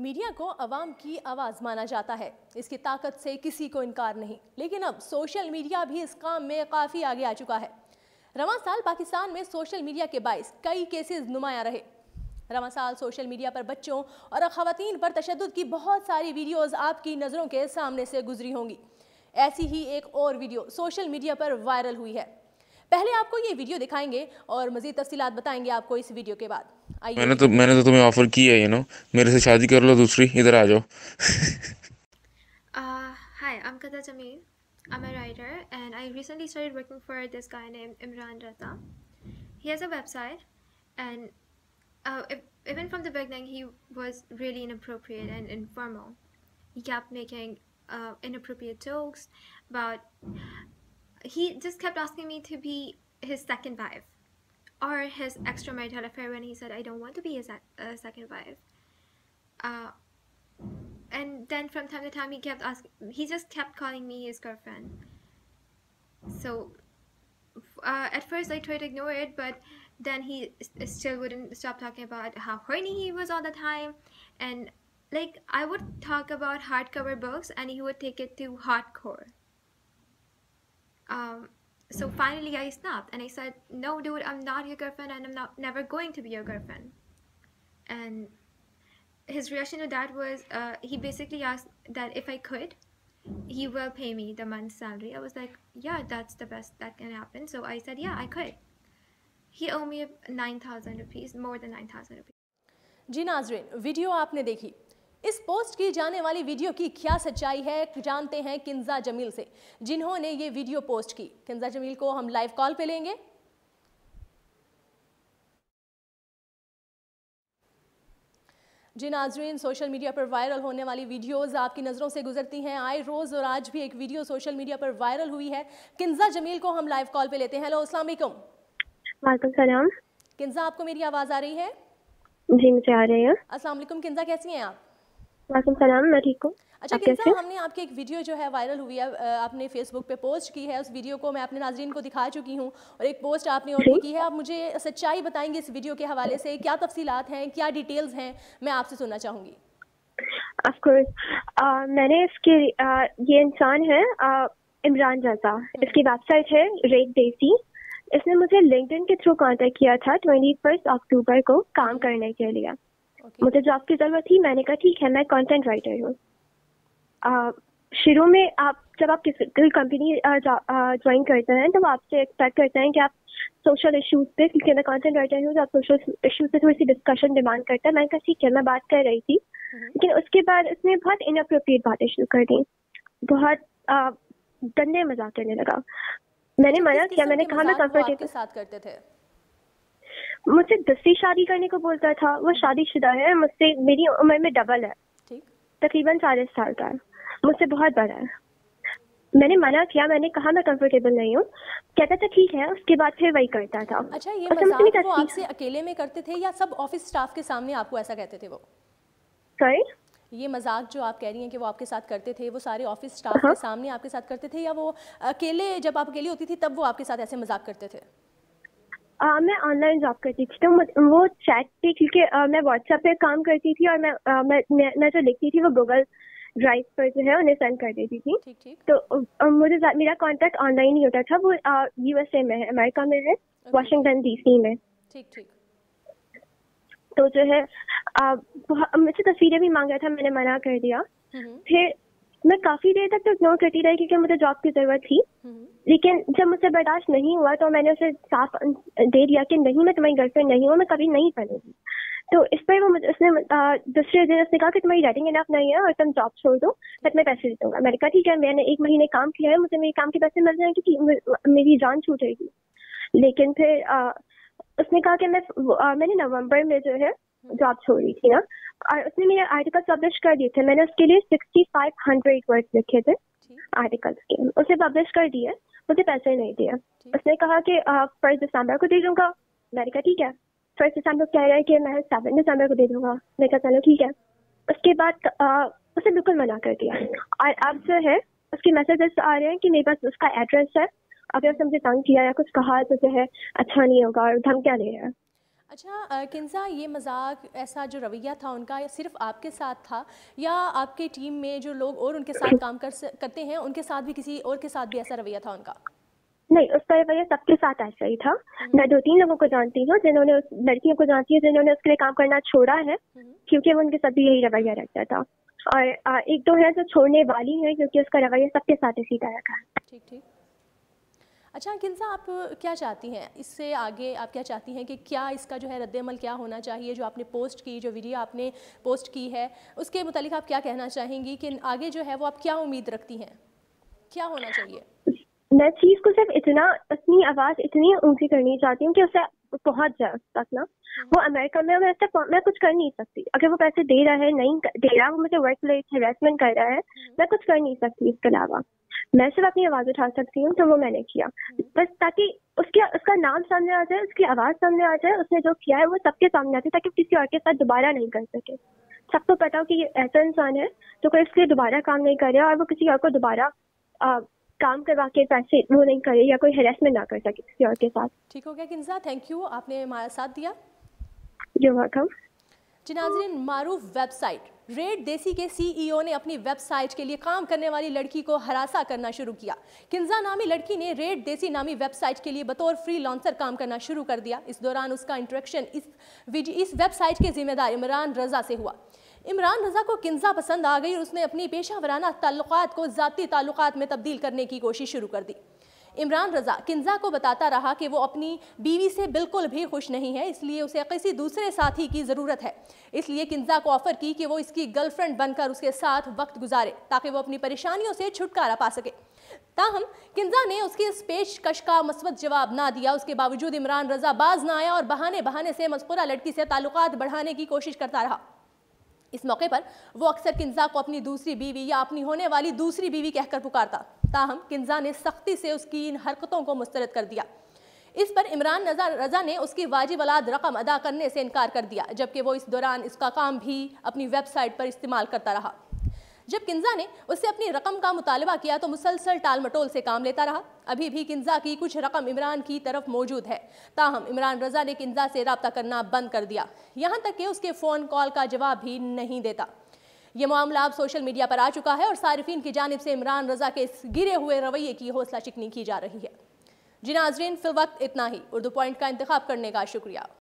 Media को अवाम की आवाज़ माना जाता है, इसकी ताकत से किसी को इनकार नहीं। लेकिन अब सोशल मीडिया भी इस काम में काफ़ी आगे आ चुका है। रवां साल पाकिस्तान में सोशल मीडिया के बाइस कई केसेस नुमाया रहे। रवां साल सोशल मीडिया पर बच्चों और ख़वातीन पर तशद्दुद की बहुत सारी वीडियोज़ आपकी नज़रों के सामने से गुजरी होंगी। ऐसी ही एक और वीडियो सोशल मीडिया पर वायरल हुई है। पहले आपको ये वीडियो दिखाएंगे और मज़ीद तफसीलात बताएंगे आपको इस वीडियो के बाद। मैंने तो तुम्हें ऑफर की है, मेरे से शादी कर लो, दूसरी इधर आ जाओ। Hi, I'm Kada Jamil. I'm a writer and I recently started working for this guy named Imran Raza. He has a website and even from the beginning he was really inappropriate and informal. He kept making inappropriate jokes about, he just kept asking me to be his second wife or his extramarital affair when he said I don't want to be his second wife. And then from time to time he just kept calling me his girlfriend. So at first I tried to ignore it, but then he still wouldn't stop talking about how horny he was all the time. And like, I would talk about hardcover books and he would take it to hardcore. So finally I snapped and I said, no dude, I'm not your girlfriend and I'm never going to be your girlfriend. And his reaction to that was, he basically asked that if I could, he will pay me the month's salary. I was like, yeah, that's the best that can happen. So I said, yeah, I could. He owed me 9,000 rupees, more than 9,000 rupees. जी नाजरीन, video आपने देखी। इस post की जाने वाली video की क्या सच्चाई है जानते हैं किंजा जमील से, जिन्होंने ये वीडियो पोस्ट की। किंजा जमील को हम लाइव कॉल पे लेंगे। जी नाजरीन, सोशल मीडिया पर वायरल होने वाली वीडियोस आपकी नज़रों से गुजरती हैं आए रोज़, और आज भी एक वीडियो सोशल मीडिया पर वायरल हुई है। किंजा जमील को हम लाइव कॉल पे लेते हैं। हेलो, अस्सलाम वालेकुम। वालेकुम सलाम। किंजा, आपको मेरी आवाज़ आ रही है? जी, मुझे आ रही है। अस्सलाम वालेकुम किंजा, कैसी हैं आप? वालेकुम सलाम, मैं ठीक हूँ। अच्छा किंजा, हमने आपकी एक वीडियो जो है वायरल हुई है, आपने फेसबुक पे पोस्ट की है। उस वीडियो को मैं अपने नाजरीन को दिखा चुकी हूँ और एक पोस्ट आपने और भी की है। आप मुझे सच्चाई बताएंगे इस वीडियो के हवाले से, क्या तफसीलात हैं, क्या डिटेल्स हैं, मैं आपसे सुनना चाहूँगी। ऑफ कोर्स, मैंने इसके ये इंसान है इमरान रजा, इसकी वेबसाइट है रेट देसी। इसने मुझे लिंक्डइन के थ्रू कांटेक्ट किया था 21 अक्टूबर को काम करने के लिए। मुझे जॉब की ज़रूरत थी। मैंने कहा ठीक है, मैं कंटेंट राइटर हूँ। शुरू में जब आप किसी कंपनी ज्वाइन करते हैं तो आपसे एक्सपेक्ट करते हैं कि आप सोशल इश्यूज पे, क्योंकि मैं कंटेंट राइटर हूँ, तो आप सोशल इश्यूज पे थोड़ी सी डिस्कशन डिमांड करता है। मैंने कहा ठीक है, मैं बात कर रही थी, लेकिन उसके बाद इसने बहुत इनअप्रोप्रिएट बातें शुरू कर दी, बहुत गंदे मजाक करने लगा। मैंने मना किया, मैंने कहा मैं कंफर्टेबल साथ करते थे। मुझसे 10वीं शादी करने को बोलता था। वो शादीशुदा है, मुझसे मेरी उम्र में डबल है, तकरीबन 40 साल का है, मुझसे बहुत बड़ा है। मैंने मना किया, मैंने कहा मैं कंफर्टेबल नहीं हूँ। कहता था ठीक है, उसके बाद फिर वही करता था। अच्छा, ये मजाक वो आपसे अकेले में करते थे या सब ऑफिस स्टाफ के सामने आपको ऐसा कहते थे वो? सॉरी, ये मजाक जो आप कह रही हैं कि वो आपके साथ करते थे, वो सारे ऑफिस स्टाफ के सामने आपके साथ करते थे, या वो अकेले, जब आप अकेली होती थी तब वो आपके साथ ऐसे मजाक करते थे? मैं ऑनलाइन जॉब करती थी, तो वो चैट पे, क्योंकि मैं व्हाट्सएप पे काम करती थी और मैं जो लिखती थी वो गूगल ड्राइव पर जो है उन्हें सेंड कर देती थी। ठीक। तो मुझे मेरा कांटेक्ट ऑनलाइन ही होता था। वो यूएसए में है, अमेरिका में है, वाशिंगटन डीसी में। ठीक। तो जो है मुझसे तस्वीरें भी मांग रहा था, मैंने मना कर दिया। फिर मैं काफी देर तक तो इग्नोर करती रही क्योंकि मुझे जॉब की जरूरत थी। लेकिन जब मुझसे बर्दाश्त नहीं हुआ तो मैंने उसे साफ दे दिया कि नहीं, मैं तुम्हारी गर्लफ्रेंड नहीं हूँ, मैं कभी नहीं बनेगी। तो इस पर उसने दूसरे दिन उसने कहा कि तुम्हारी रेटिंग इनफ नहीं है और तुम जॉब छोड़ दो, मैं तुम्हें पैसे दे दूंगा। मैंने कहा ठीक है, मैंने 1 महीने काम किया है, मुझे मेरे काम के पैसे मिल जाएंगे क्योंकि मेरी जान छूटेगी। लेकिन फिर उसने कहा कि मैंने नवंबर में जो है जॉब छोड़ी थी ना, और उसने मेरे आर्टिकल पब्लिश कर दिए थे। मैंने उसके लिए 6500 वर्ड्स लिखे थे आर्टिकल्स के, उसे पब्लिश कर दिए, मुझे पैसे नहीं दिए। उसने कहा कि 1 दिसंबर को दे दूंगा। मैंने कहा ठीक है। 1 दिसंबर कह रहा है कि मैं 7 दिसंबर को दे दूंगा। मैंने कहा चलो ठीक है। उसके बाद उसे बिल्कुल मना कर दिया, और अब जो है उसके मैसेजेस आ रहे हैं कि मेरे पास उसका एड्रेस है, अगर उसने मुझे तंग किया या कुछ कहा तो जो है अच्छा नहीं होगा, और धमकियां दे रहा है। अच्छा किन्जा, ये मजाक ऐसा जो रवैया था उनका, ये सिर्फ आपके साथ था या आपके टीम में जो लोग और उनके साथ काम करते हैं उनके साथ भी, किसी और के साथ भी ऐसा रवैया था उनका? नहीं, उसका रवैया सबके साथ ऐसा ही था। मैं 2-3 लोगों को जानती हूँ जिन्होंने, उस लड़कियों को जानती हूँ जिन्होंने उसके लिए काम करना छोड़ा है क्योंकि वो उनके साथ भी यही रवैया रहता था, और एक तो है जो छोड़ने वाली है क्योंकि उसका रवैया सबके साथ इसी तरह का है। ठीक ठीक। अच्छा किन्जा, आप क्या चाहती हैं इससे आगे? आप क्या चाहती हैं कि क्या इसका जो है रद्द-ए-अमल क्या होना चाहिए? जो आपने पोस्ट की, जो वीडियो आपने पोस्ट की है, उसके मुतालिक आप क्या कहना चाहेंगी कि आगे जो है वो आप क्या उम्मीद रखती हैं, क्या होना चाहिए? मैं चीज को सिर्फ इतना, अपनी आवाज इतनी ऊंची करनी चाहती हूँ कि उसे पहुंच जाए तक ना। वो अमेरिका में, मैं कुछ कर नहीं सकती। अगर वो पैसे दे रहा है, नहीं दे रहा, वो मुझे वर्क प्लेस हेरेसमेंट कर रहा है, मैं कुछ कर नहीं सकती इसके अलावा। मैं सिर्फ अपनी आवाज उठा सकती हूँ, तो वो मैंने किया बस, ताकि उसका नाम सामने आ जाए, उसकी आवाज सामने आ जाए, उसने जो किया है वो सबके सामने आ जाए, ताकि किसी और के साथ दोबारा नहीं कर सके। सबको पता हो कि ये ऐसा इंसान है जो कोई इसके लिए दोबारा काम नहीं करे और वो किसी और को दोबारा काम करवा के पैसे वो नहीं करे या कोई हेरेसमेंट ना कर सके किसी और के साथ। ठीक हो गया किन्जा, थैंक यू, आपने हमारा साथ दिया। You're welcome। जी नाज़रीन, मारूफ वेबसाइट रेड देसी के सीईओ ने अपनी वेबसाइट के लिए काम करने वाली लड़की को हरासा करना शुरू किया। किन्जा नामी लड़की ने रेड देसी नामी वेबसाइट के लिए बतौर फ्रीलांसर काम करना शुरू कर दिया। इस दौरान उसका इंटरेक्शन इस वेबसाइट के जिम्मेदार इमरान रजा से हुआ। इमरान रजा को किन्जा पसंद आ गई और उसने अपनी पेशा वराना ताल्लुकात को ज़ाती ताल्लुकात में तब्दील करने की कोशिश शुरू कर दी। इमरान रजा किन्जा को बताता रहा कि वो अपनी बीवी से बिल्कुल भी खुश नहीं है, इसलिए उसे किसी दूसरे साथी की ज़रूरत है। इसलिए किन्जा को ऑफ़र की कि वो इसकी गर्लफ्रेंड बनकर उसके साथ वक्त गुजारे ताकि वो अपनी परेशानियों से छुटकारा पा सके। ताहम किन्जा ने उसकी इस पेशकश का मस्बत जवाब ना दिया। उसके बावजूद इमरान रजा बाज ना आया और बहाने से मज़कूरा लड़की से ताल्लुकात बढ़ाने की कोशिश करता रहा। इस मौके पर वो अक्सर किन्जा को अपनी दूसरी बीवी या अपनी होने वाली दूसरी बीवी कहकर पुकारता। ताहम किन्जा ने सख्ती से उसकी इन हरकतों को मुस्तरद कर दिया। इस पर इमरान रजा ने उसकी वाजिब औलाद रकम अदा करने से इनकार कर दिया, जबकि वो इस दौरान इसका काम भी अपनी वेबसाइट पर इस्तेमाल करता रहा। जब किन्जा ने उससे अपनी रकम का मुतालबा किया तो मुसलसल टाल मटोल से काम लेता रहा। अभी भी किन्जा की कुछ रकम इमरान की तरफ मौजूद है, ताहम इमरान रजा ने किन्जा से रब्ता करना बंद कर दिया, यहाँ तक कि उसके फ़ोन कॉल का जवाब भी नहीं देता। ये मामला अब सोशल मीडिया पर आ चुका है और सारिफीन की जानिब से इमरान रजा के इस गिरे हुए रवैये की हौसला चिकनी की जा रही है। जी नाज़रीन, फिल वक्त इतना ही। उर्दू पॉइंट का इंतखाब करने का शुक्रिया।